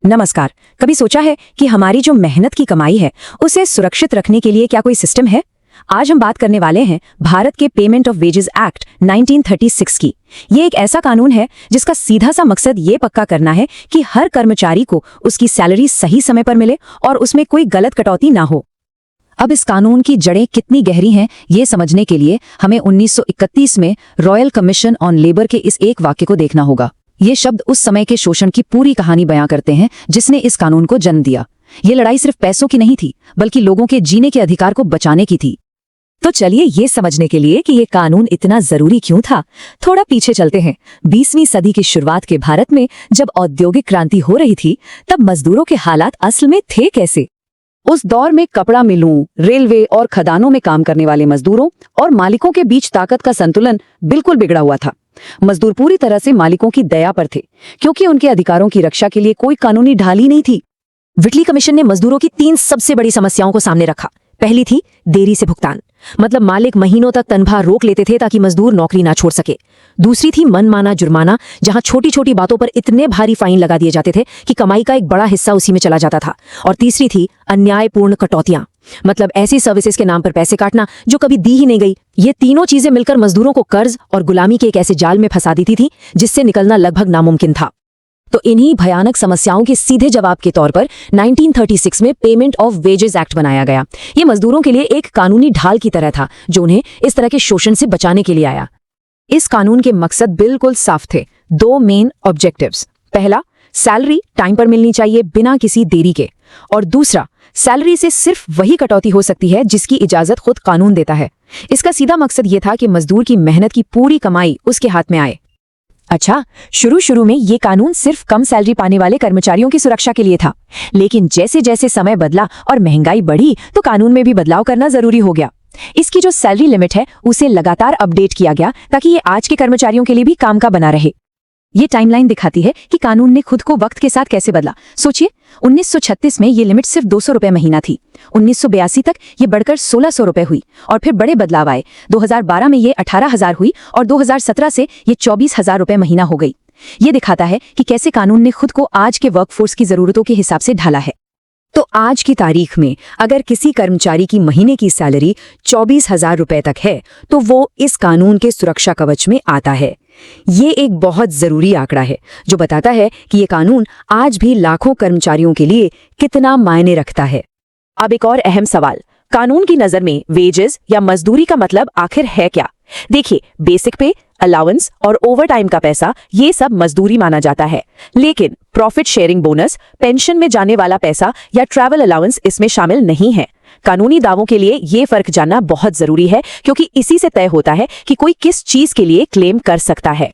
नमस्कार। कभी सोचा है कि हमारी जो मेहनत की कमाई है उसे सुरक्षित रखने के लिए क्या कोई सिस्टम है? आज हम बात करने वाले हैं भारत के पेमेंट ऑफ वेजेस एक्ट 1936 की। ये एक ऐसा कानून है जिसका सीधा सा मकसद ये पक्का करना है कि हर कर्मचारी को उसकी सैलरी सही समय पर मिले और उसमें कोई गलत कटौती ना हो। अब इस कानून की जड़ें कितनी गहरी हैं, ये समझने के लिए हमें 1931 में रॉयल कमीशन ऑन लेबर के इस एक वाक्य को देखना होगा। ये शब्द उस समय के शोषण की पूरी कहानी बयां करते हैं जिसने इस कानून को जन्म दिया। ये लड़ाई सिर्फ पैसों की नहीं थी, बल्कि लोगों के जीने के अधिकार को बचाने की थी। तो चलिए ये समझने के लिए कि ये कानून इतना जरूरी क्यों था, थोड़ा पीछे चलते हैं। 20वीं सदी की शुरुआत के भारत में जब औद्योगिक क्रांति हो रही थी, तब मजदूरों के हालात असल में थे कैसे? उस दौर में कपड़ा मिलों, रेलवे और खदानों में काम करने वाले मजदूरों और मालिकों के बीच ताकत का संतुलन बिल्कुल बिगड़ा हुआ था। मजदूर पूरी तरह से मालिकों की दया पर थे, क्योंकि उनके अधिकारों की रक्षा के लिए कोई कानूनी ढाल ही नहीं थी। व्हिटली कमीशन ने मजदूरों की 3 सबसे बड़ी समस्याओं को सामने रखा। पहली थी देरी से भुगतान, मतलब मालिक महीनों तक तनख्वाह रोक लेते थे ताकि मजदूर नौकरी ना छोड़ सके। दूसरी थी मनमाना जुर्माना, जहां छोटी छोटी बातों पर इतने भारी फाइन लगा दिए जाते थे कि कमाई का एक बड़ा हिस्सा उसी में चला जाता था। और तीसरी थी अन्यायपूर्ण कटौतियां, मतलब ऐसी सर्विसेज के नाम पर पैसे काटना जो कभी दी ही नहीं गई। ये तीनों चीजें मिलकर मजदूरों को कर्ज और गुलामी के एक ऐसे जाल में फंसा देती थी जिससे निकलना लगभग नामुमकिन था। तो इन्हीं भयानक समस्याओं के सीधे जवाब के तौर पर 1936 में पेमेंट ऑफ वेजेस एक्ट बनाया गया। ये मजदूरों के लिए एक कानूनी ढाल की तरह था जो उन्हें इस तरह के शोषण से बचाने के लिए आया। इस कानून के मकसद बिल्कुल साफ थे। 2 मेन ऑब्जेक्टिव्स। पहला, सैलरी टाइम पर मिलनी चाहिए बिना किसी देरी के, और दूसरा, सैलरी से सिर्फ वही कटौती हो सकती है जिसकी इजाजत खुद कानून देता है। इसका सीधा मकसद यह था कि मजदूर की मेहनत की पूरी कमाई उसके हाथ में आए। अच्छा, शुरू में ये कानून सिर्फ कम सैलरी पाने वाले कर्मचारियों की सुरक्षा के लिए था, लेकिन जैसे जैसे समय बदला और महंगाई बढ़ी तो कानून में भी बदलाव करना जरूरी हो गया। इसकी जो सैलरी लिमिट है उसे लगातार अपडेट किया गया ताकि ये आज के कर्मचारियों के लिए भी काम का बना रहे। ये टाइमलाइन दिखाती है कि कानून ने खुद को वक्त के साथ कैसे बदला। सोचिए, 1936 में ये लिमिट सिर्फ 200 रुपए महीना थी। 1982 तक ये बढ़कर 1600 रुपए हुई और फिर बड़े बदलाव आए। 2012 में ये 18,000 हुई और 2017 से ये 24,000 रुपए महीना हो गई। ये दिखाता है कि कैसे कानून ने खुद को आज के वर्कफोर्स की जरूरतों के हिसाब से ढाला है। तो आज की तारीख में अगर किसी कर्मचारी की महीने की सैलरी 24,000 रुपए तक है तो वो इस कानून के सुरक्षा कवच में आता है। ये एक बहुत जरूरी आंकड़ा है जो बताता है कि ये कानून आज भी लाखों कर्मचारियों के लिए कितना मायने रखता है। अब एक और अहम सवाल, कानून की नजर में वेजेस या मजदूरी का मतलब आखिर है क्या? देखिए, बेसिक पे, अलाउंस और ओवरटाइम का पैसा, ये सब मजदूरी माना जाता है, लेकिन प्रॉफिट शेयरिंग बोनस, पेंशन में जाने वाला पैसा या ट्रैवल अलाउंस इसमें शामिल नहीं है। कानूनी दावों के लिए ये फर्क जानना बहुत जरूरी है, क्योंकि इसी से तय होता है कि कोई किस चीज के लिए क्लेम कर सकता है।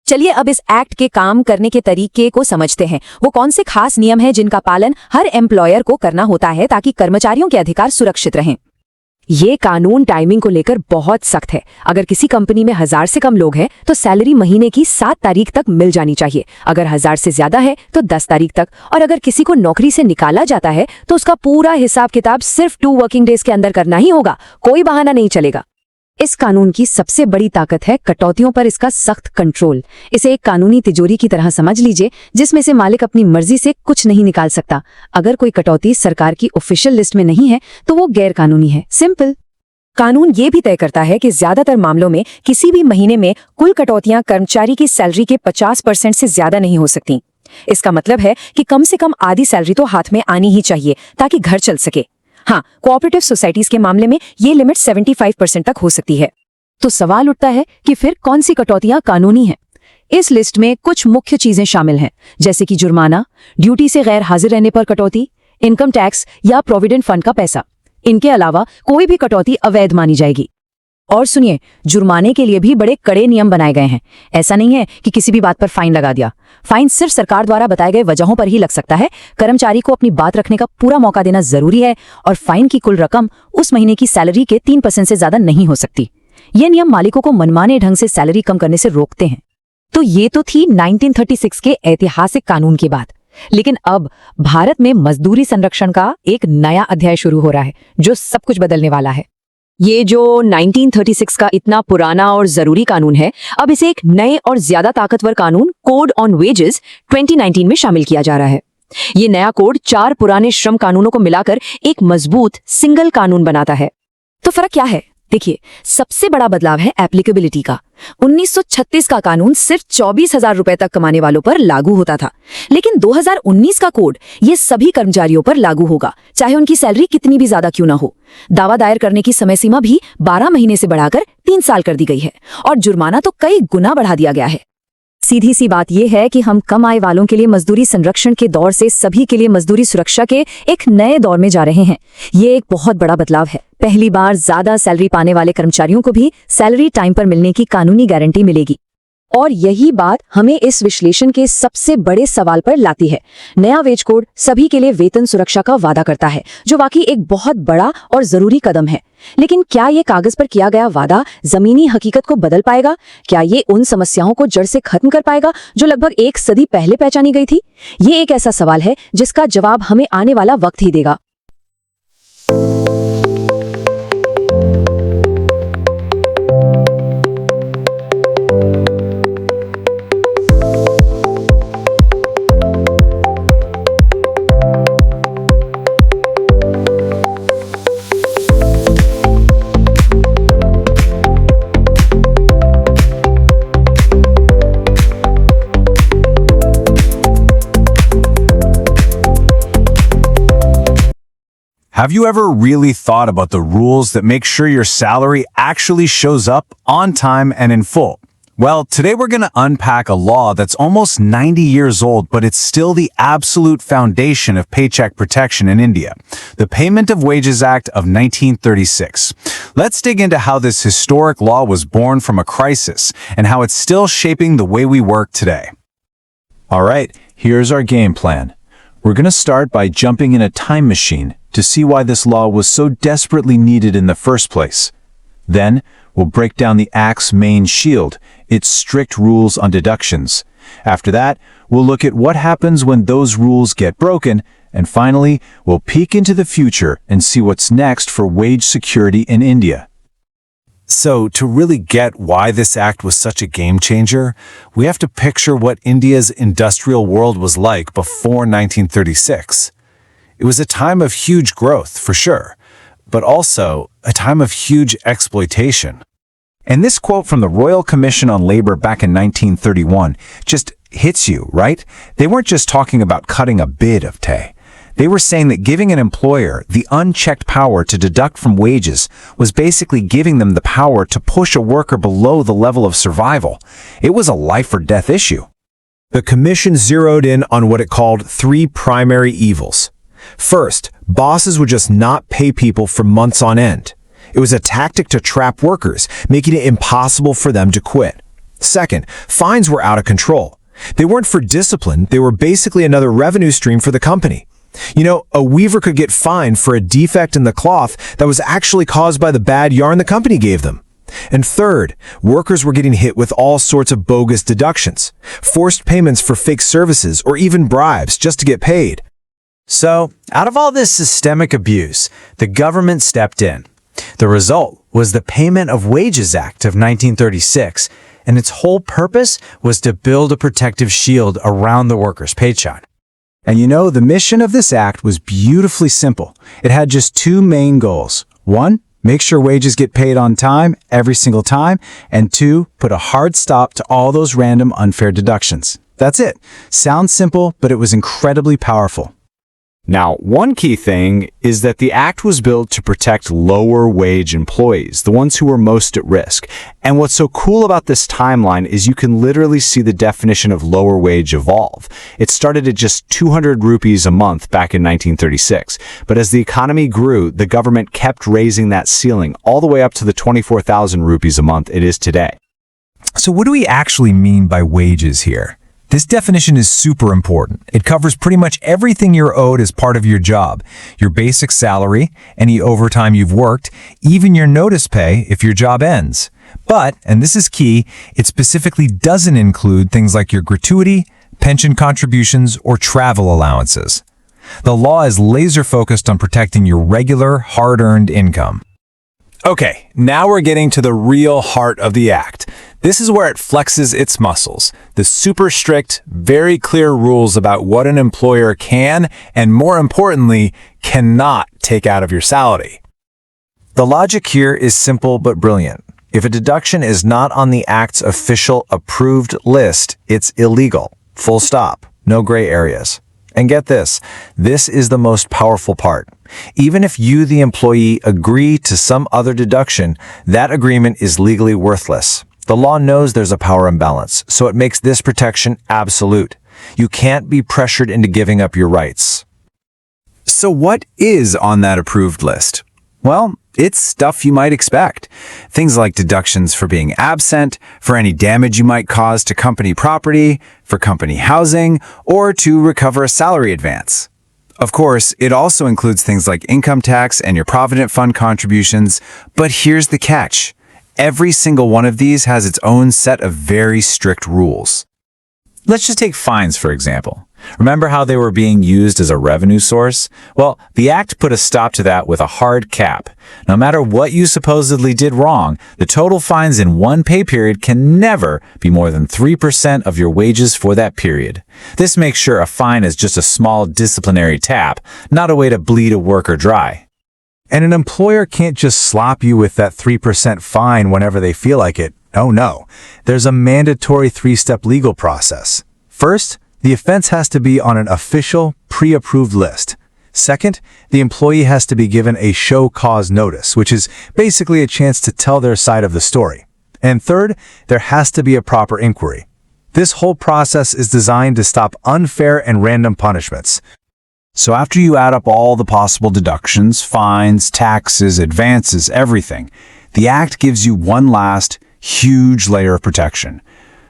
चलिए अब इस एक्ट के काम करने के तरीके को समझते हैं। वो कौन से खास नियम हैं जिनका पालन हर एम्प्लॉयर को करना होता है ताकि कर्मचारियों के अधिकार सुरक्षित रहें। ये कानून टाइमिंग को लेकर बहुत सख्त है। अगर किसी कंपनी में 1000 से कम लोग हैं तो सैलरी महीने की 7 तारीख तक मिल जानी चाहिए। अगर 1000 से ज्यादा है तो 10 तारीख तक, और अगर किसी को नौकरी से निकाला जाता है तो उसका पूरा हिसाब किताब सिर्फ 2 वर्किंग डेज के अंदर करना ही होगा, कोई बहाना नहीं चलेगा। इस कानून की सबसे बड़ी ताकत है कटौतियों पर इसका सख्त कंट्रोल। इसे एक कानूनी तिजोरी की तरह समझ लीजिए जिसमें से मालिक अपनी मर्जी से कुछ नहीं निकाल सकता। अगर कोई कटौती सरकार की ऑफिशियल लिस्ट में नहीं है तो वो गैर कानूनी है। सिंपल। कानून ये भी तय करता है कि ज्यादातर मामलों में किसी भी महीने में कुल कटौतियां कर्मचारी की सैलरी के 50% से ज्यादा नहीं हो सकती। इसका मतलब है कि कम से कम आधी सैलरी तो हाथ में आनी ही चाहिए ताकि घर चल सके। हाँ, कोऑपरेटिव सोसाइटीज के मामले में ये लिमिट 75% तक हो सकती है। तो सवाल उठता है कि फिर कौन सी कटौतियां कानूनी हैं? इस लिस्ट में कुछ मुख्य चीजें शामिल हैं, जैसे कि जुर्माना, ड्यूटी से गैर हाजिर रहने पर कटौती, इनकम टैक्स या प्रोविडेंट फंड का पैसा। इनके अलावा कोई भी कटौती अवैध मानी जाएगी। और सुनिए, जुर्माने के लिए भी बड़े कड़े नियम बनाए गए हैं। ऐसा नहीं है कि किसी भी बात पर फाइन लगा दिया। फाइन सिर्फ सरकार द्वारा बताए गए वजहों पर ही लग सकता है। कर्मचारी को अपनी बात रखने का पूरा मौका देना जरूरी है, और फाइन की कुल रकम उस महीने की सैलरी के 3% से ज्यादा नहीं हो सकती। ये नियम मालिकों को मनमाने ढंग से सैलरी कम करने से रोकते हैं। तो ये तो थी 1936 के ऐतिहासिक कानून की बात। लेकिन अब भारत में मजदूरी संरक्षण का एक नया अध्याय शुरू हो रहा है जो सब कुछ बदलने वाला है। ये जो 1936 का इतना पुराना और जरूरी कानून है, अब इसे एक नए और ज्यादा ताकतवर कानून कोड ऑन वेजेस 2019 में शामिल किया जा रहा है। ये नया कोड 4 पुराने श्रम कानूनों को मिलाकर एक मजबूत सिंगल कानून बनाता है। तो फर्क क्या है? देखिए, सबसे बड़ा बदलाव है एप्लीकेबिलिटी का। 1936 का कानून सिर्फ 24,000 रुपए तक कमाने वालों पर लागू होता था, लेकिन 2019 का कोड ये सभी कर्मचारियों पर लागू होगा, चाहे उनकी सैलरी कितनी भी ज्यादा क्यों ना हो। दावा दायर करने की समय सीमा भी 12 महीने से बढ़ाकर 3 साल कर दी गई है और जुर्माना तो कई गुना बढ़ा दिया गया है। सीधी सी बात यह है कि हम कम आय वालों के लिए मजदूरी संरक्षण के दौर से सभी के लिए मजदूरी सुरक्षा के एक नए दौर में जा रहे हैं। ये एक बहुत बड़ा बदलाव है। पहली बार ज्यादा सैलरी पाने वाले कर्मचारियों को भी सैलरी टाइम पर मिलने की कानूनी गारंटी मिलेगी। और यही बात हमें इस विश्लेषण के सबसे बड़े सवाल पर लाती है। नया वेज कोड सभी के लिए वेतन सुरक्षा का वादा करता है, जो वाकई एक बहुत बड़ा और जरूरी कदम है। लेकिन क्या ये कागज पर किया गया वादा जमीनी हकीकत को बदल पाएगा? क्या ये उन समस्याओं को जड़ से खत्म कर पाएगा जो लगभग एक सदी पहले पहचानी गई थी? ये एक ऐसा सवाल है जिसका जवाब हमें आने वाला वक्त ही देगा। Have you ever really thought about the rules that make sure your salary actually shows up on time and in full? Well, today we're going to unpack a law that's almost 90 years old, but it's still the absolute foundation of paycheck protection in India, the Payment of Wages Act of 1936. Let's dig into how this historic law was born from a crisis and how it's still shaping the way we work today. All right, here's our game plan. We're going to start by jumping in a time machine to see why this law was so desperately needed in the first place. Then, we'll break down the Act's main shield, its strict rules on deductions. After that, we'll look at what happens when those rules get broken, and finally, we'll peek into the future and see what's next for wage security in India. So, to really get why this act was such a game changer, we have to picture what India's industrial world was like before 1936. It was a time of huge growth, for sure, but also a time of huge exploitation. And this quote from the Royal Commission on Labor back in 1931 just hits you, right? They weren't just talking about cutting a bit of pay. They were saying that giving an employer the unchecked power to deduct from wages was basically giving them the power to push a worker below the level of survival. It was a life or death issue. The commission zeroed in on what it called 3 primary evils. First, bosses would just not pay people for months on end. It was a tactic to trap workers, making it impossible for them to quit. Second, fines were out of control. They weren't for discipline, they were basically another revenue stream for the company. You know, a weaver could get fined for a defect in the cloth that was actually caused by the bad yarn the company gave them. And third, workers were getting hit with all sorts of bogus deductions, forced payments for fake services, or even bribes just to get paid. So, out of all this systemic abuse, the government stepped in. The result was the Payment of Wages Act of 1936, and its whole purpose was to build a protective shield around the worker's paycheck. And you know, the mission of this act was beautifully simple. It had just 2 main goals. 1, make sure wages get paid on time, every single time, and 2, put a hard stop to all those random unfair deductions. That's it. Sounds simple, but it was incredibly powerful. Now, one key thing is that the act was built to protect lower wage employees, the ones who were most at risk. And what's so cool about this timeline is you can literally see the definition of lower wage evolve. It started at just 200 rupees a month back in 1936. But as the economy grew, the government kept raising that ceiling all the way up to the 24,000 rupees a month it is today. So what do we actually mean by wages here? This definition is super important. It covers pretty much everything you're owed as part of your job. Your basic salary, any overtime you've worked, even your notice pay if your job ends. But, and this is key, it specifically doesn't include things like your gratuity, pension contributions, or travel allowances. The law is laser focused on protecting your regular, hard-earned income. Okay, now we're getting to the real heart of the act. This is where it flexes its muscles. The super strict, very clear rules about what an employer can, and more importantly, cannot take out of your salary. The logic here is simple but brilliant. If a deduction is not on the Act's official approved list, it's illegal. Full stop. No gray areas. And get this is the most powerful part. Even if you, the employee, agree to some other deduction, that agreement is legally worthless. The law knows there's a power imbalance, so it makes this protection absolute. You can't be pressured into giving up your rights. So what is on that approved list? Well, it's stuff you might expect. Things like deductions for being absent, for any damage you might cause to company property, for company housing, or to recover a salary advance. Of course, it also includes things like income tax and your Provident Fund contributions, but here's the catch. Every single one of these has its own set of very strict rules. Let's just take fines, for example. Remember how they were being used as a revenue source? Well, the Act put a stop to that with a hard cap. No matter what you supposedly did wrong, the total fines in one pay period can never be more than 3% of your wages for that period. This makes sure a fine is just a small disciplinary tap, not a way to bleed a worker dry. And an employer can't just slap you with that 3% fine whenever they feel like it. Oh no, there's a mandatory 3-step legal process. First, the offense has to be on an official, pre-approved list. Second, the employee has to be given a show cause notice, which is basically a chance to tell their side of the story. And third, there has to be a proper inquiry. This whole process is designed to stop unfair and random punishments. So after you add up all the possible deductions, fines, taxes, advances, everything, the Act gives you one last, huge layer of protection.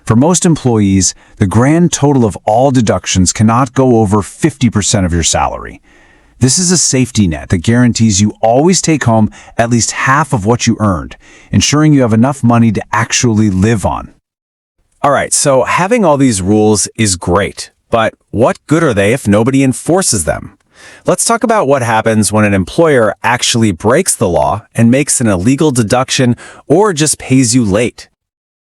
For most employees, the grand total of all deductions cannot go over 50% of your salary. This is a safety net that guarantees you always take home at least half of what you earned, ensuring you have enough money to actually live on. Alright, so having all these rules is great, but what good are they if nobody enforces them? Let's talk about what happens when an employer actually breaks the law and makes an illegal deduction or just pays you late.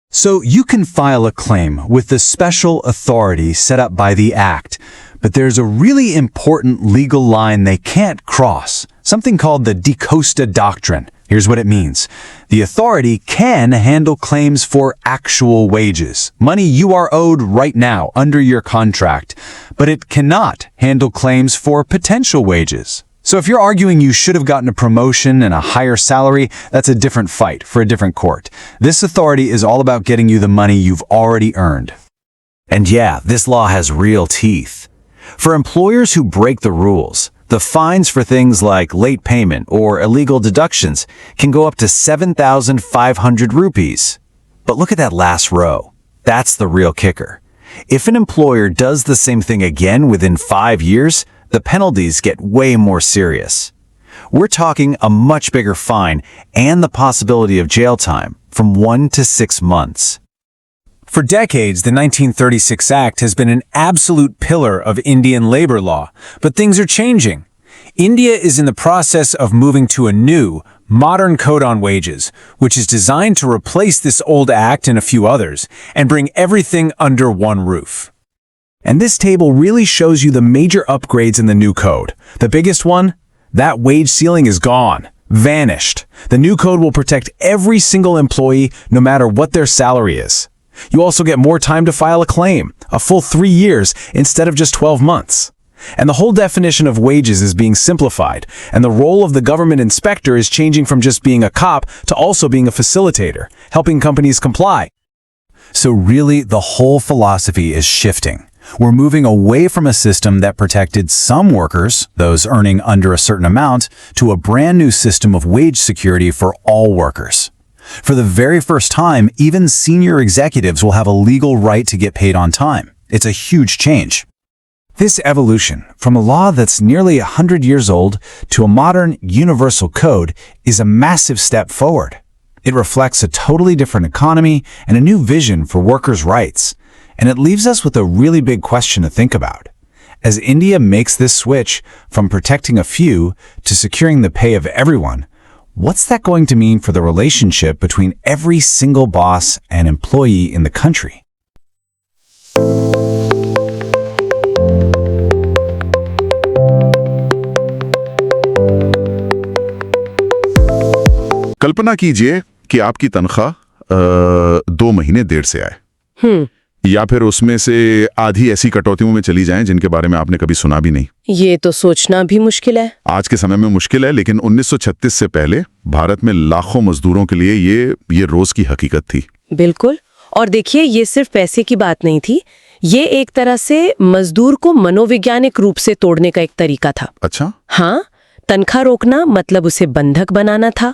So you can file a claim with the special authority set up by the Act, but there's a really important legal line they can't cross, something called the DiCosta Doctrine. Here's what it means. The authority can handle claims for actual wages, money you are owed right now under your contract, but it cannot handle claims for potential wages. So if you're arguing you should have gotten a promotion and a higher salary, that's a different fight for a different court. This authority is all about getting you the money you've already earned. And yeah, this law has real teeth. For employers who break the rules, the fines for things like late payment or illegal deductions can go up to 7,500 rupees. But look at that last row. That's the real kicker. If an employer does the same thing again within 5 years, the penalties get way more serious. We're talking a much bigger fine and the possibility of jail time from 1 to 6 months. For decades, the 1936 Act has been an absolute pillar of Indian labor law, but things are changing. India is in the process of moving to a new, modern code on wages, which is designed to replace this old act and a few others, and bring everything under one roof. And this table really shows you the major upgrades in the new code. The biggest one? That wage ceiling is gone, vanished. The new code will protect every single employee, no matter what their salary is. You also get more time to file a claim, a full 3 years instead of just 12 months. And the whole definition of wages is being simplified, and the role of the government inspector is changing from just being a cop to also being a facilitator, helping companies comply. So really, the whole philosophy is shifting. We're moving away from a system that protected some workers, those earning under a certain amount, to a brand new system of wage security for all workers. For the very first time, even senior executives will have a legal right to get paid on time. It's a huge change. This evolution, from a law that's nearly 100 years old to a modern universal code, is a massive step forward. It reflects a totally different economy and a new vision for workers' rights. And it leaves us with a really big question to think about. As India makes this switch from protecting a few to securing the pay of everyone, what's that going to mean for the relationship between every single boss and employee in the country? कल्पना कीजिए कि आपकी तनख्वाह 2 महीने देर से आए, या फिर उसमें से आधी ऐसी कटौतियों में चली जाएं जिनके बारे में आपने कभी सुना भी नहीं। ये तो सोचना भी मुश्किल है। आज के समय में मुश्किल है, लेकिन 1936 से पहले भारत में लाखों मजदूरों के लिए ये रोज की हकीकत थी। बिल्कुल। और देखिए, ये सिर्फ पैसे की बात नहीं थी, ये एक तरह से मजदूर को मनोवैज्ञानिक रूप से तोड़ने का एक तरीका था। अच्छा। हाँ, तनख्वाह रोकना मतलब उसे बंधक बनाना था।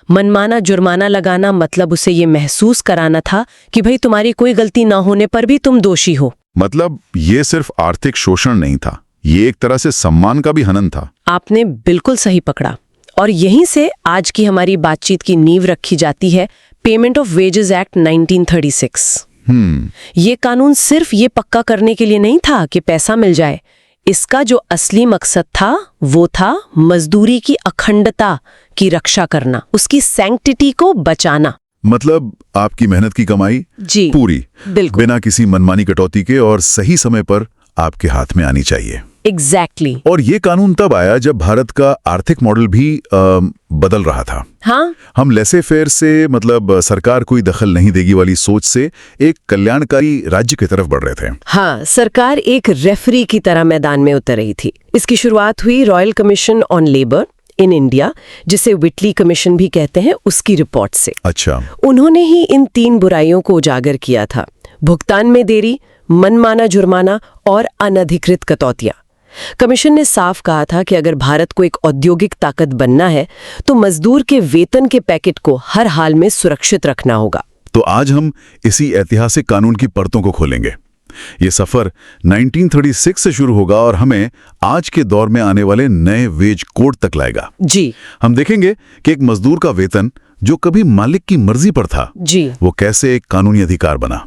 मनमाना जुर्माना लगाना मतलब उसे ये महसूस कराना था कि भाई तुम्हारी कोई गलती ना होने पर भी तुम दोषी हो। मतलब ये सिर्फ आर्थिक शोषण नहीं था, ये एक तरह से सम्मान का भी हनन था। आपने बिल्कुल सही पकड़ा। और यहीं से आज की हमारी बातचीत की नींव रखी जाती है पेमेंट ऑफ वेजेस एक्ट 1936। ये कानून सिर्फ ये पक्का करने के लिए नहीं था कि पैसा मिल जाए। इसका जो असली मकसद था वो था मजदूरी की अखंडता की रक्षा करना, उसकी सैंक्टिटी को बचाना। मतलब आपकी मेहनत की कमाई जी पूरी, बिल्कुल, बिना किसी मनमानी कटौती के और सही समय पर आपके हाथ में आनी चाहिए। एग्जैक्टली। और ये कानून तब आया जब भारत का आर्थिक मॉडल भी बदल रहा था। हाँ, हम लेसे फेयर से, मतलब सरकार कोई दखल नहीं देगी वाली सोच से एक कल्याणकारी राज्य की तरफ बढ़ रहे थे। हाँ, सरकार एक रेफरी की तरह मैदान में उतर रही थी। इसकी शुरुआत हुई royal commission on labour in India, जिसे व्हिटली कमीशन भी कहते हैं, उसकी रिपोर्ट से। अच्छा। उन्होंने ही इन 3 बुराइयों को उजागर किया था: भुगतान में देरी, मनमाना जुर्माना और अनधिकृत कटौतियां। कमीशन ने साफ कहा था कि अगर भारत को एक औद्योगिक ताकत बनना है तो मजदूर के वेतन के पैकेट को हर हाल में सुरक्षित रखना होगा। तो आज हम इसी ऐतिहासिक कानून की परतों को खोलेंगे। ये सफर 1936 से शुरू होगा और हमें आज के दौर में आने वाले नए वेज कोड तक लाएगा। जी। हम देखेंगे कि एक मजदूर का वेतन जो कभी मालिक की मर्जी पर था, जी, वो कैसे एक कानूनी अधिकार बना।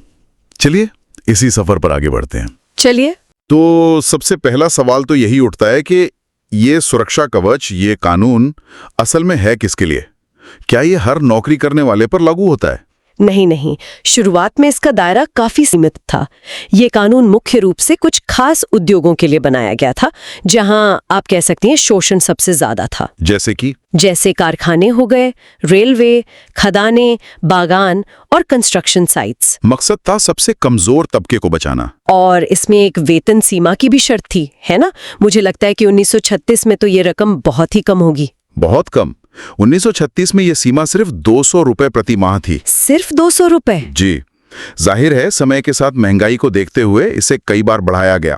चलिए इसी सफर पर आगे बढ़ते हैं। चलिए। तो सबसे पहला सवाल तो यही उठता है कि ये सुरक्षा कवच, ये कानून असल में है किसके लिए? क्या ये हर नौकरी करने वाले पर लागू होता है? नहीं, शुरुआत में इसका दायरा काफी सीमित था। ये कानून मुख्य रूप से कुछ खास उद्योगों के लिए बनाया गया था, जहां आप कह सकती हैं शोषण सबसे ज्यादा था। जैसे कारखाने हो गए, रेलवे, खदानें, बागान और कंस्ट्रक्शन साइट्स। मकसद था सबसे कमजोर तबके को बचाना। और इसमें एक वेतन सीमा की भी शर्त थी, है ना? मुझे लगता है कि 1936 में तो ये रकम बहुत ही कम होगी। बहुत कम। 1936 में ये सीमा सिर्फ 200 रुपए प्रति माह थी। सिर्फ 200 रुपए? जी। जाहिर है समय के साथ महंगाई को देखते हुए इसे कई बार बढ़ाया गया।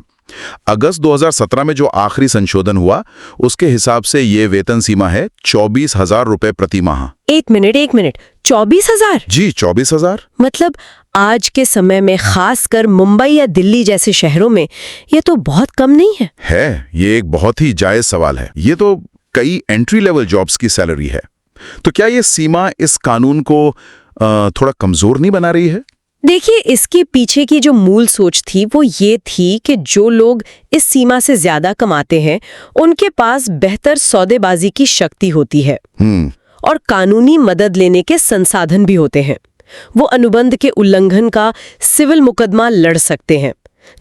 अगस्त 2017 में जो आखिरी संशोधन हुआ, उसके हिसाब से ये वेतन सीमा है 24,000 रुपए प्रति माह। एक मिनट, 24,000? जी, 24,000। मतलब आज के समय में खासकर मुंबई या दिल्ली जैसे शहरों में ये तो बहुत कम नहीं है। ये एक बहुत ही जायज सवाल है। ये तो कई एंट्री लेवल जॉब्स की सैलरी है। तो क्या ये सीमा इस कानून को थोड़ा कमजोर नहीं बना रही है? देखिए, इसके पीछे की जो मूल सोच थी वो ये थी कि जो लोग इस सीमा से ज्यादा कमाते हैं उनके पास बेहतर सौदेबाजी की शक्ति होती है और कानूनी मदद लेने के संसाधन भी होते हैं। वो अनुबंध के उल्लंघन का सिविल मुकदमा लड़ सकते हैं,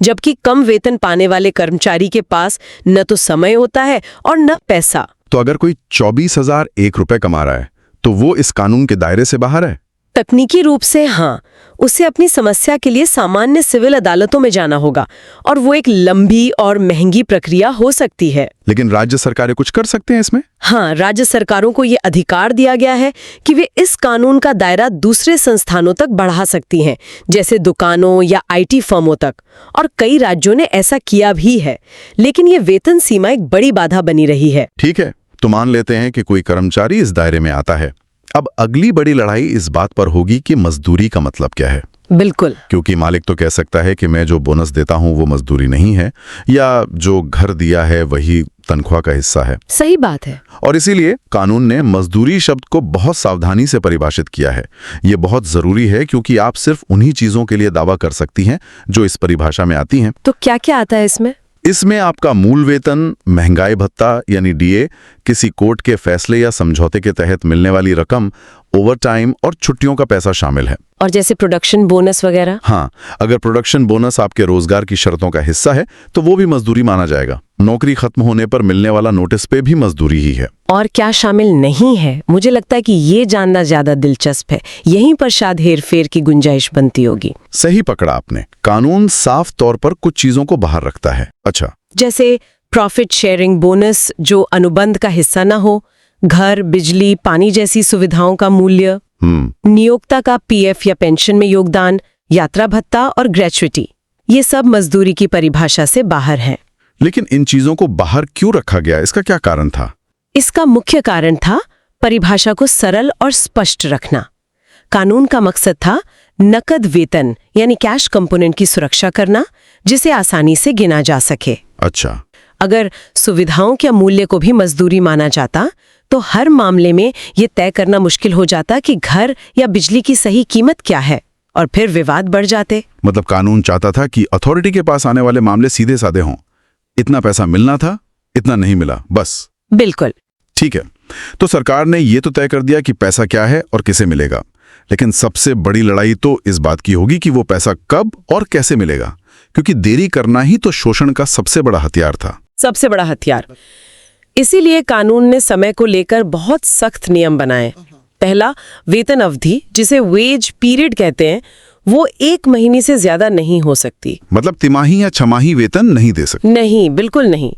जबकि कम वेतन पाने वाले कर्मचारी के पास न तो समय होता है और न पैसा। तो अगर कोई 24,001 रुपए कमा रहा है तो वो इस कानून के दायरे से बाहर है? तकनीकी रूप से हाँ, उसे अपनी समस्या के लिए सामान्य सिविल अदालतों में जाना होगा और वो एक लंबी और महंगी प्रक्रिया हो सकती है। लेकिन राज्य सरकारें कुछ कर सकते हैं इसमें? हाँ, राज्य सरकारों को ये अधिकार दिया गया है कि वे इस कानून का दायरा दूसरे संस्थानों तक बढ़ा सकती हैं, जैसे दुकानों या IT फर्मों तक, और कई राज्यों ने ऐसा किया भी है। लेकिन ये वेतन सीमा एक बड़ी बाधा बनी रही है। ठीक है, तो मान लेते हैं कि कोई कर्मचारी इस दायरे में आता है। अब अगली बड़ी लड़ाई इस बात पर होगी कि मजदूरी का मतलब क्या है। बिल्कुल। क्योंकि मालिक तो कह सकता है कि मैं जो बोनस देता हूं वो मजदूरी नहीं है, या जो घर दिया है वही तनख्वाह का हिस्सा है। सही बात है। और इसीलिए कानून ने मजदूरी शब्द को बहुत सावधानी से परिभाषित किया है। ये बहुत जरूरी है क्योंकि आप सिर्फ उन्हीं चीजों के लिए दावा कर सकती हैं जो इस परिभाषा में आती हैं। तो क्या क्या आता है इसमें? इसमें आपका मूल वेतन, महंगाई भत्ता यानी डीए, किसी कोर्ट के फैसले या समझौते के तहत मिलने वाली रकम, ओवरटाइम और छुट्टियों का पैसा शामिल है। और जैसे प्रोडक्शन बोनस वगैरह? हाँ, अगर प्रोडक्शन बोनस आपके रोजगार की शर्तों का हिस्सा है तो वो भी मजदूरी माना जाएगा। नौकरी खत्म होने पर मिलने वाला नोटिस पे भी मजदूरी ही है। और क्या शामिल नहीं है? मुझे लगता है कि ये जानना ज्यादा दिलचस्प है। यहीं पर शायद हेरफेर की गुंजाइश बनती होगी। सही पकड़ा आपने। कानून साफ तौर पर कुछ चीजों को बाहर रखता है। अच्छा, जैसे प्रॉफिट शेयरिंग बोनस जो अनुबंध का हिस्सा ना हो, घर, बिजली, पानी जैसी सुविधाओं का मूल्य, नियोक्ता का पीएफ या पेंशन में योगदान, यात्रा भत्ता और ग्रेच्युटी, ये सब मजदूरी की परिभाषा से बाहर हैं। लेकिन इन चीजों को बाहर क्यों रखा गया? इसका क्या कारण था? इसका मुख्य कारण था परिभाषा को सरल और स्पष्ट रखना। कानून का मकसद था नकद वेतन यानी कैश कंपोनेंट की सुरक्षा करना, जिसे आसानी से गिना जा सके। अच्छा, अगर सुविधाओं के मूल्य को भी मजदूरी माना जाता तो हर मामले में ये तय करना मुश्किल हो जाता कि घर या बिजली की सही कीमत क्या है, और फिर विवाद बढ़ जाते। मतलब कानून चाहता था कि अथॉरिटी के पास आने वाले मामले सीधे साधे हों। इतना पैसा मिलना था, इतना नहीं मिला, बस। बिल्कुल। ठीक है, तो सरकार ने ये तो तय कर दिया कि पैसा क्या है और किसे मिलेगा, लेकिन सबसे बड़ी लड़ाई तो इस बात की होगी कि वो पैसा कब और कैसे मिलेगा, क्योंकि देरी करना ही तो शोषण का सबसे बड़ा हथियार था। सबसे बड़ा हथियार। इसीलिए कानून ने समय को लेकर बहुत सख्त नियम बनाए। पहला, वेतन अवधि, जिसे वेज पीरियड कहते हैं, वो 1 महीने से ज्यादा नहीं हो सकती। मतलब तिमाही या छमाही वेतन नहीं दे सकते? नहीं, बिल्कुल नहीं।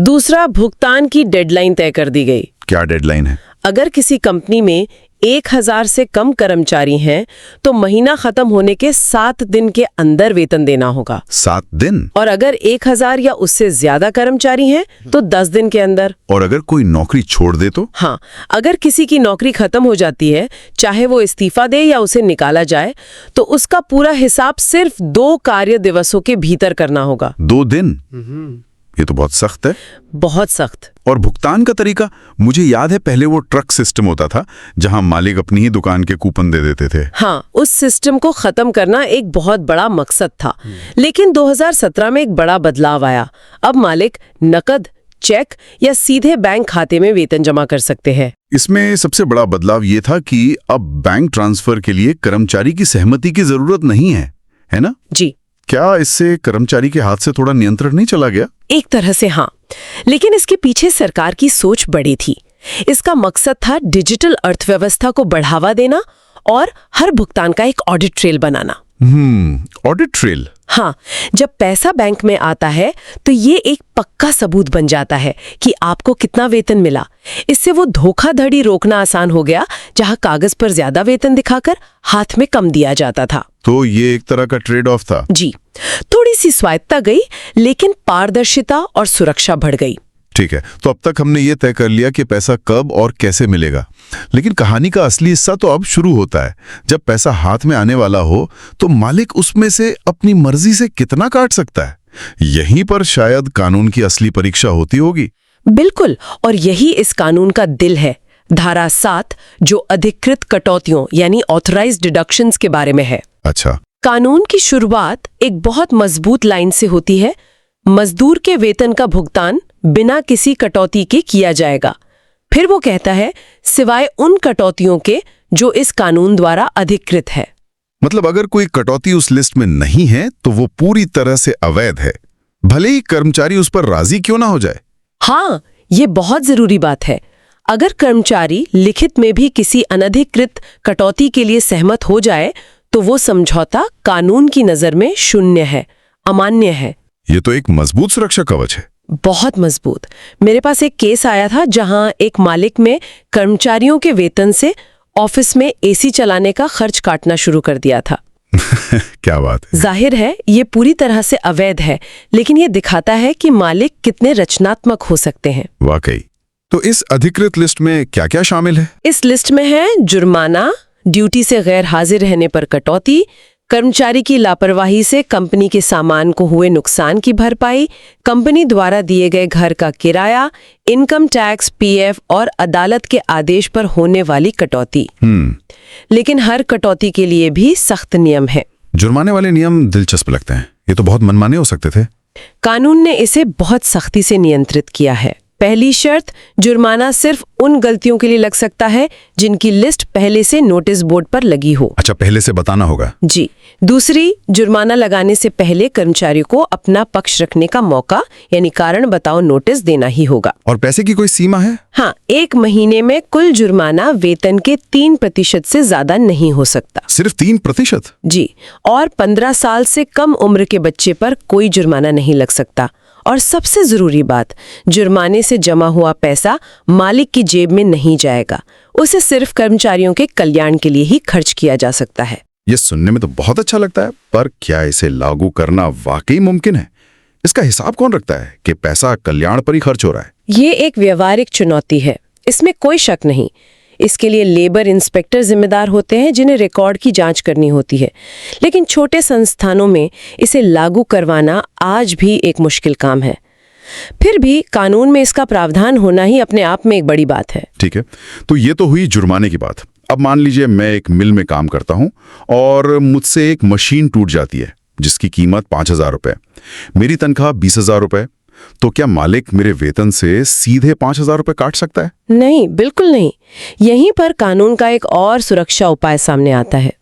दूसरा, भुगतान की डेडलाइन तय कर दी गई। क्या डेडलाइन है? अगर किसी कंपनी में 1000 से कम कर्मचारी हैं तो महीना खत्म होने के 7 दिन के अंदर वेतन देना होगा। 7 दिन? और अगर 1000 या उससे ज्यादा कर्मचारी हैं तो 10 दिन के अंदर। और अगर कोई नौकरी छोड़ दे तो? हाँ, अगर किसी की नौकरी खत्म हो जाती है, चाहे वो इस्तीफा दे या उसे निकाला जाए, तो उसका पूरा हिसाब सिर्फ 2 कार्य दिवसों के भीतर करना होगा। 2 दिन? ये तो बहुत सख्त है। बहुत सख्त। और भुगतान का तरीका? मुझे याद है पहले वो ट्रक सिस्टम होता था जहां मालिक अपनी ही दुकान के कूपन दे देते थे। हाँ, उस सिस्टम को खत्म करना एक बहुत बड़ा मकसद था। लेकिन 2017 में एक बड़ा बदलाव आया। अब मालिक नकद, चेक या सीधे बैंक खाते में वेतन जमा कर सकते हैं। इसमें सबसे बड़ा बदलाव ये था कि अब बैंक ट्रांसफर के लिए कर्मचारी की सहमति की जरूरत नहीं है ना? जी। क्या इससे कर्मचारी के हाथ से थोड़ा नियंत्रण नहीं चला गया? एक तरह से हाँ, लेकिन इसके पीछे सरकार की सोच बड़ी थी। इसका मकसद था डिजिटल अर्थव्यवस्था को बढ़ावा देना और हर भुगतान का एक ऑडिट ट्रेल बनाना। Audit trail? हाँ, जब पैसा बैंक में आता है तो ये एक पक्का सबूत बन जाता है कि आपको कितना वेतन मिला। इससे वो धोखाधड़ी रोकना आसान हो गया, जहां कागज पर ज्यादा वेतन दिखाकर हाथ में कम दिया जाता था। तो ये एक तरह का ट्रेड ऑफ था। जी, थोड़ी सी स्वायत्तता गई, लेकिन पारदर्शिता और सुरक्षा बढ़ गई। ठीक है, तो अब तक हमने ये तय कर लिया कि पैसा कब और कैसे मिलेगा, लेकिन कहानी का असली हिस्सा तो अब शुरू होता है। जब पैसा हाथ में आने वाला हो तो मालिक उसमें से अपनी मर्जी से कितना काट सकता है। यहीं पर शायद कानून की असली परीक्षा होती होगी। बिल्कुल, और यही इस कानून का दिल है। धारा 7 जो अधिकृत कटौतियों यानी ऑथराइज्ड डिडक्शंस के बारे में है। अच्छा। कानून की शुरुआत एक बहुत मजबूत लाइन से होती है, मजदूर के वेतन का भुगतान बिना किसी कटौती के किया जाएगा। फिर वो कहता है, सिवाय उन कटौतियों के जो इस कानून द्वारा अधिकृत है। मतलब अगर कोई कटौती उस लिस्ट में नहीं है तो वो पूरी तरह से अवैध है, भले ही कर्मचारी उस पर राजी क्यों ना हो जाए। हाँ, ये बहुत जरूरी बात है। अगर कर्मचारी लिखित में भी किसी अनधिकृत कटौती के लिए सहमत हो जाए तो वो समझौता कानून की नजर में शून्य है, अमान्य है। ये तो एक मजबूत सुरक्षा कवच है। बहुत मजबूत। मेरे पास एक केस आया था जहां एक मालिक में कर्मचारियों के वेतन से ऑफिस में एसी चलाने का खर्च काटना शुरू कर दिया था। क्या बात है। जाहिर है ये पूरी तरह से अवैध है, लेकिन ये दिखाता है कि मालिक कितने रचनात्मक हो सकते हैं। वाकई। तो इस अधिकृत लिस्ट में क्या क्या शामिल है? इस लिस्ट में है जुर्माना, ड्यूटी से गैर हाजिर रहने पर कटौती, कर्मचारी की लापरवाही से कंपनी के सामान को हुए नुकसान की भरपाई, कंपनी द्वारा दिए गए घर का किराया, इनकम टैक्स, पीएफ और अदालत के आदेश पर होने वाली कटौती। लेकिन हर कटौती के लिए भी सख्त नियम है। जुर्माने वाले नियम दिलचस्प लगते हैं। ये तो बहुत मनमाने हो सकते थे। कानून ने इसे बहुत सख्ती से नियंत्रित किया है। पहली शर्त, जुर्माना सिर्फ उन गलतियों के लिए लग सकता है जिनकी लिस्ट पहले से नोटिस बोर्ड पर लगी हो। अच्छा, पहले से बताना होगा। जी। दूसरी, जुर्माना लगाने से पहले कर्मचारियों को अपना पक्ष रखने का मौका यानी कारण बताओ नोटिस देना ही होगा। और पैसे की कोई सीमा है? हाँ, 1 महीने में कुल जुर्माना वेतन के 3% से ज्यादा नहीं हो सकता। सिर्फ 3%? जी। और 15 साल से कम उम्र के बच्चे पर कोई जुर्माना नहीं लग सकता। और सबसे जरूरी बात, जुर्माने से जमा हुआ पैसा मालिक की जेब में नहीं जाएगा, उसे सिर्फ कर्मचारियों के कल्याण के लिए ही खर्च किया जा सकता है। ये सुनने में तो बहुत अच्छा लगता है, पर क्या इसे लागू करना वाकई मुमकिन है? इसका हिसाब कौन रखता है कि पैसा कल्याण पर ही खर्च हो रहा है? ये एक व्यवहारिक चुनौती है, इसमें कोई शक नहीं। इसके लिए लेबर इंस्पेक्टर जिम्मेदार होते हैं जिन्हें रिकॉर्ड की जांच करनी होती है। लेकिन छोटे संस्थानों में इसे लागू करवाना आज भी एक मुश्किल काम है। फिर भी कानून में इसका प्रावधान होना ही अपने आप में एक बड़ी बात है। ठीक है, तो ये तो हुई जुर्माने की बात। अब मान लीजिए मैं एक मिल में काम करता हूं और मुझसे एक मशीन टूट जाती है जिसकी कीमत 5,000 रुपए, मेरी तनख्वाह 20,000 रुपए, तो क्या मालिक मेरे वेतन से सीधे 5,000 रुपए काट सकता है? नहीं, बिल्कुल नहीं। यहीं पर कानून का एक और सुरक्षा उपाय सामने आता है।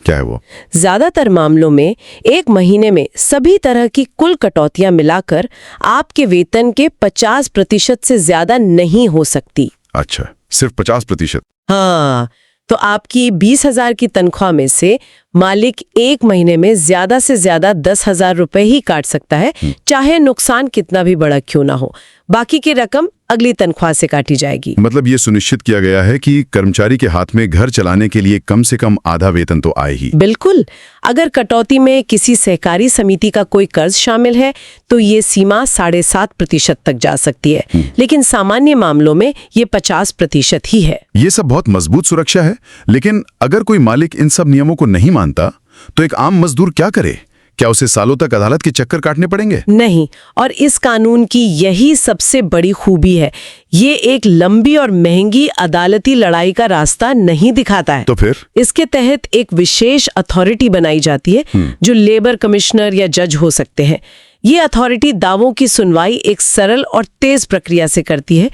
क्या है वो? ज्यादातर मामलों में 1 महीने में सभी तरह की कुल कटौतियां मिलाकर आपके वेतन के 50% से ज्यादा नहीं हो सकती। अच्छा, सिर्फ 50%? हाँ, तो आपकी 20,000 की तनख्वाह में से मालिक 1 महीने में ज्यादा से ज्यादा 10,000 रुपए ही काट सकता है, चाहे नुकसान कितना भी बड़ा क्यों ना हो। बाकी की रकम अगली तनख्वाह से काटी जाएगी। मतलब ये सुनिश्चित किया गया है कि कर्मचारी के हाथ में घर चलाने के लिए कम से कम आधा वेतन तो आए ही। बिल्कुल। अगर कटौती में किसी सहकारी समिति का कोई कर्ज शामिल है तो ये सीमा 7.5% तक जा सकती है, लेकिन सामान्य मामलों में ये 50% ही है। ये सब बहुत मजबूत सुरक्षा है, लेकिन अगर कोई मालिक इन सब नियमों को नहीं मानता तो एक आम मजदूर क्या करे? क्या उसे सालों तक अदालत के चक्कर काटने पड़ेंगे? नहीं, और इस कानून की यही सबसे बड़ी खूबी है। ये एक लंबी और महंगी अदालती लड़ाई का रास्ता नहीं दिखाता है। तो फिर इसके तहत एक विशेष अथॉरिटी बनाई जाती है जो लेबर कमिश्नर या जज हो सकते हैं। ये अथॉरिटी दावों की सुनवाई एक सरल और तेज प्रक्रिया से करती है।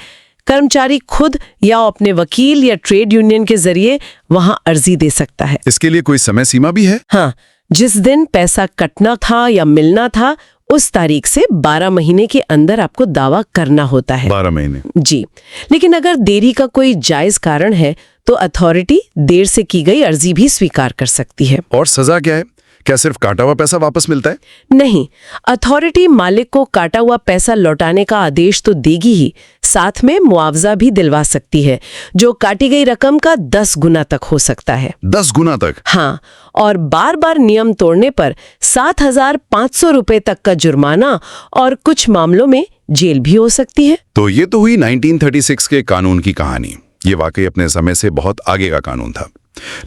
कर्मचारी खुद या अपने वकील या ट्रेड यूनियन के जरिए वहां अर्जी दे सकता है। इसके लिए कोई समय सीमा भी है? हाँ, जिस दिन पैसा कटना था या मिलना था उस तारीख से 12 महीने के अंदर आपको दावा करना होता है। 12 महीने? जी। लेकिन अगर देरी का कोई जायज कारण है तो अथॉरिटी देर से की गई अर्जी भी स्वीकार कर सकती है। और सजा क्या है? क्या सिर्फ काटा हुआ पैसा वापस मिलता है? नहीं, अथॉरिटी मालिक को काटा हुआ पैसा लौटाने का आदेश तो देगी ही, साथ में मुआवजा भी दिलवा सकती है जो काटी गई रकम का 10 गुना तक हो सकता है। 10 गुना तक? हाँ, और बार बार नियम तोड़ने पर 7,500 रुपए तक का जुर्माना और कुछ मामलों में जेल भी हो सकती है। तो ये तो हुई 1936 के कानून की कहानी। ये वाकई अपने समय से बहुत आगे का कानून था।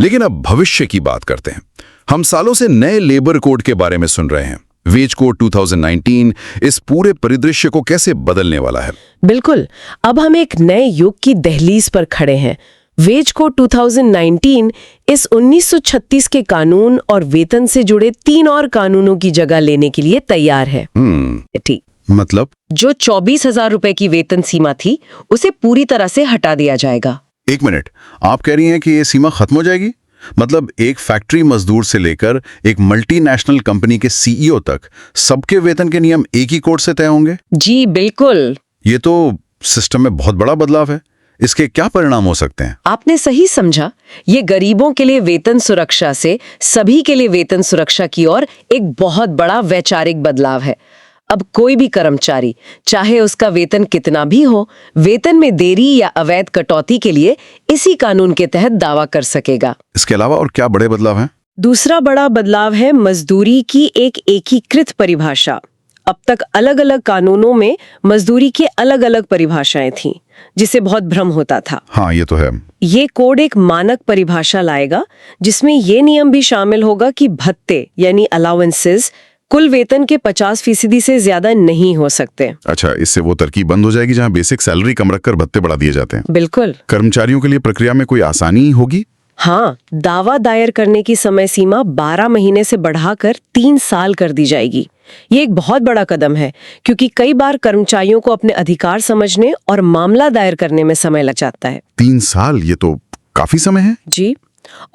लेकिन अब भविष्य की बात करते हैं। हम सालों से नए लेबर कोड के बारे में सुन रहे हैं। वेज कोड 2019 इस पूरे परिदृश्य को कैसे बदलने वाला है? बिल्कुल, अब हम एक नए युग की दहलीज पर खड़े हैं। वेज कोड 2019 इस 1936 के कानून और वेतन से जुड़े 3 और कानूनों की जगह लेने के लिए तैयार है। ठीक, मतलब जो 24,000 रुपए की वेतन सीमा थी उसे पूरी तरह से हटा दिया जाएगा। एक मिनट, आप कह रही हैं कि ये सीमा खत्म हो जाएगी? मतलब एक फैक्ट्री मजदूर से लेकर एक मल्टीनेशनल कंपनी के सीईओ तक सबके वेतन के नियम एक ही कोड से तय होंगे? जी बिल्कुल। ये तो सिस्टम में बहुत बड़ा बदलाव है। इसके क्या परिणाम हो सकते हैं? आपने सही समझा। ये गरीबों के लिए वेतन सुरक्षा से सभी के लिए वेतन सुरक्षा की ओर एक बहुत बड़ा वैचारिक बदलाव है। अब कोई भी कर्मचारी, चाहे उसका वेतन कितना भी हो, वेतन में देरी या अवैध कटौती के लिए इसी कानून के तहत दावा कर सकेगा। इसके अलावा और क्या बड़े बदलाव हैं? दूसरा बड़ा बदलाव है मजदूरी की एक एकीकृत परिभाषा। अब तक अलग अलग कानूनों में मजदूरी की अलग अलग परिभाषाएं थीं, जिससे बहुत भ्रम होता था। हाँ, ये तो है। ये कोड एक मानक परिभाषा लाएगा जिसमें ये नियम भी शामिल होगा कि भत्ते यानी अलाउंसेस कुल वेतन के 50% से ज्यादा नहीं हो सकते। अच्छा, इससे वो तरकीब बंद हो जाएगी जहां बेसिक सैलरी कम रखकर भत्ते बढ़ा दिए जाते हैं। बिल्कुल। कर्मचारियों के लिए प्रक्रिया में कोई आसानी होगी? हाँ, दावा दायर करने की समय सीमा 12 महीने से बढ़ाकर 3 साल कर दी जाएगी। ये एक बहुत बड़ा कदम है क्योंकि कई बार कर्मचारियों को अपने अधिकार समझने और मामला दायर करने में समय लग जाता है। 3 साल, ये तो काफी समय है। जी,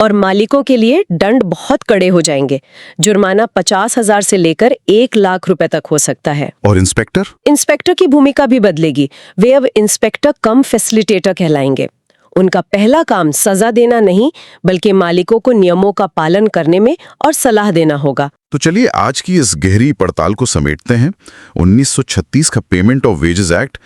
और मालिकों के लिए दंड बहुत कड़े हो जाएंगे। जुर्माना 50,000 से लेकर 1 लाख रुपए तक हो सकता है। और इंस्पेक्टर? इंस्पेक्टर की भूमिका भी बदलेगी। वे अब इंस्पेक्टर कम फैसिलिटेटर कहलाएंगे। उनका पहला काम सजा देना नहीं, बल्कि मालिकों को नियमों का पालन करने में और सलाह देना होगा। तो चलिए आज की इस गहरी पड़ताल को समेटते हैं। 1936 का पेमेंट ऑफ वेजेस एक्ट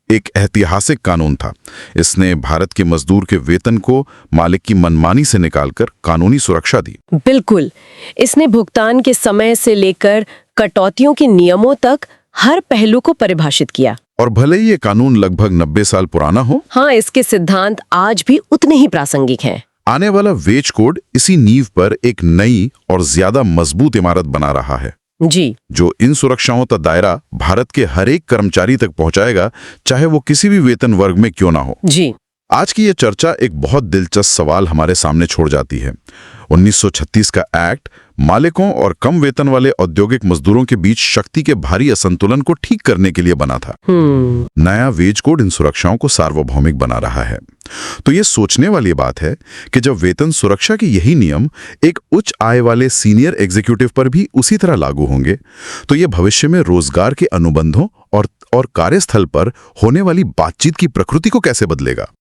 एक ऐतिहासिक कानून था। इसने भारत के मजदूर के वेतन को मालिक की मनमानी से निकालकर कानूनी सुरक्षा दी। बिल्कुल, इसने भुगतान के समय से लेकर कटौतियों के नियमों तक हर पहलू को परिभाषित किया। और भले ही ये कानून लगभग 90 साल पुराना हो, हाँ, इसके सिद्धांत आज भी उतने ही प्रासंगिक हैं। आने वाला वेज कोड इसी नींव पर एक नई और ज्यादा मजबूत इमारत बना रहा है, जी, जो इन सुरक्षाओं का दायरा भारत के हर एक कर्मचारी तक पहुंचाएगा, चाहे वो किसी भी वेतन वर्ग में क्यों ना हो। जी। आज की ये चर्चा एक बहुत दिलचस्प सवाल हमारे सामने छोड़ जाती है। 1936 का एक्ट मालिकों और कम वेतन वाले औद्योगिक मजदूरों के बीच शक्ति के भारी असंतुलन को ठीक करने के लिए बना था। नया वेज कोड इन सुरक्षाओं को सार्वभौमिक बना रहा है। तो ये सोचने वाली बात है कि जब वेतन सुरक्षा के यही नियम एक उच्च आय वाले सीनियर एग्जीक्यूटिव पर भी उसी तरह लागू होंगे, तो ये भविष्य में रोजगार के अनुबंधों और कार्यस्थल पर होने वाली बातचीत की प्रकृति को कैसे बदलेगा।